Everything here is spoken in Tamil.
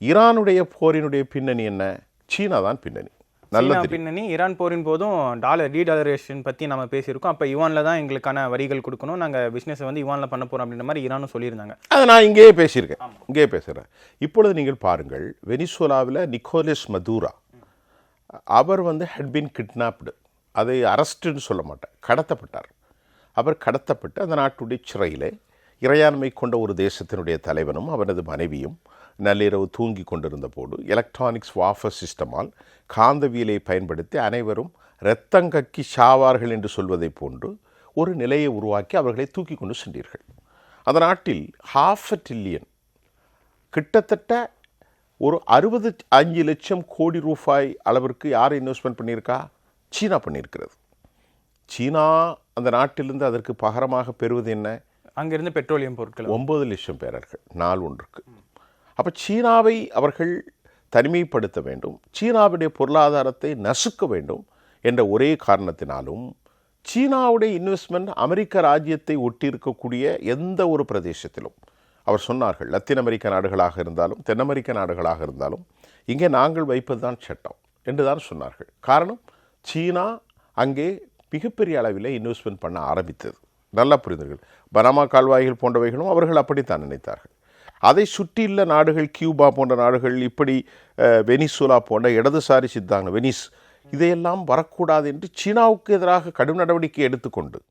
ஈரானுடைய போரினுடைய பின்னணி என்ன? சீனா தான் பின்னணி. நல்ல பின்னணி. ஈரான் போரின் போதும் டீடாலரேஷன் பற்றி நம்ம பேசியிருக்கோம். அப்போ யுவானில் தான் எங்களுக்கான வரிகள் கொடுக்கணும், நாங்கள் பிஸ்னஸை வந்து யுவானில் பண்ண போகிறோம் அப்படின்ற மாதிரி ஈரானும் சொல்லியிருந்தாங்க. அதை நான் இங்கேயே பேசியிருக்கேன், இங்கேயே பேசுகிறேன். இப்பொழுது நீங்கள் பாருங்கள், வெனிசுலாவில் நிக்கோலஸ் மதூரா அவர் வந்து ஹட் பீன் கிட்னாப்டு. அதை அரெஸ்ட்டுன்னு சொல்ல மாட்டேன், கடத்தப்பட்டார். அவர் கடத்தப்பட்டு அந்த நாட்டுடைய சிறையில் இறையாண்மை கொண்ட ஒரு தேசத்தினுடைய தலைவனும் அவனது மனைவியும் நள்ளிரவு தூங்கி கொண்டிருந்த போது எலக்ட்ரானிக்ஸ் வாஃபர் சிஸ்டமால் காந்தவியலை பயன்படுத்தி அனைவரும் இரத்தங்கக்கி சாவார்கள் என்று சொல்வதை போன்று ஒரு நிலையை உருவாக்கி அவர்களை தூக்கி கொண்டு சென்றீர்கள். அந்த நாட்டில் 500 பில்லியன், கிட்டத்தட்ட ஒரு 65 லட்சம் கோடி ரூபாய் அளவிற்கு யார் இன்வெஸ்ட்மெண்ட் பண்ணியிருக்கா? சீனா பண்ணியிருக்கிறது. சீனா அந்த நாட்டிலிருந்து அதற்கு பகரமாக பெறுவது என்ன? அங்கிருந்து பெட்ரோலியம் பொருட்கள் 9 லட்சம் பேரர்கள் நாள் ஒன்றுக்கு. அப்போ சீனாவை அவர்கள் தனிமைப்படுத்த வேண்டும், சீனாவுடைய பொருளாதாரத்தை நசுக்க வேண்டும் என்ற ஒரே காரணத்தினாலும் சீனாவுடைய இன்வெஸ்ட்மெண்ட் அமெரிக்க ராஜ்யத்தை ஒட்டியிருக்கக்கூடிய எந்த ஒரு பிரதேசத்திலும், அவர் சொன்னார்கள், லத்தீன் அமெரிக்க நாடுகளாக இருந்தாலும் தென் அமெரிக்க நாடுகளாக இருந்தாலும் இங்கே நாங்கள் வைப்பது தான் சட்டம் என்று தான் சொன்னார்கள். காரணம், சீனா அங்கே மிகப்பெரிய அளவில் இன்வெஸ்ட்மெண்ட் பண்ண ஆரம்பித்தது. நல்லா புரிந்தீர்கள். பனாமா கால்வாய்கள் போன்றவைகளும் அவர்கள் அப்படித்தான் நினைத்தார்கள். அதை சுற்றியுள்ள நாடுகள், கியூபா போன்ற நாடுகள், இப்படி வெனிசுலா போன்ற இடதுசாரி சித்தாங்க, வெனிஸ், இதையெல்லாம் வரக்கூடாது என்று சீனாவுக்கு எதிராக கடும் நடவடிக்கை எடுத்துக்கொண்டு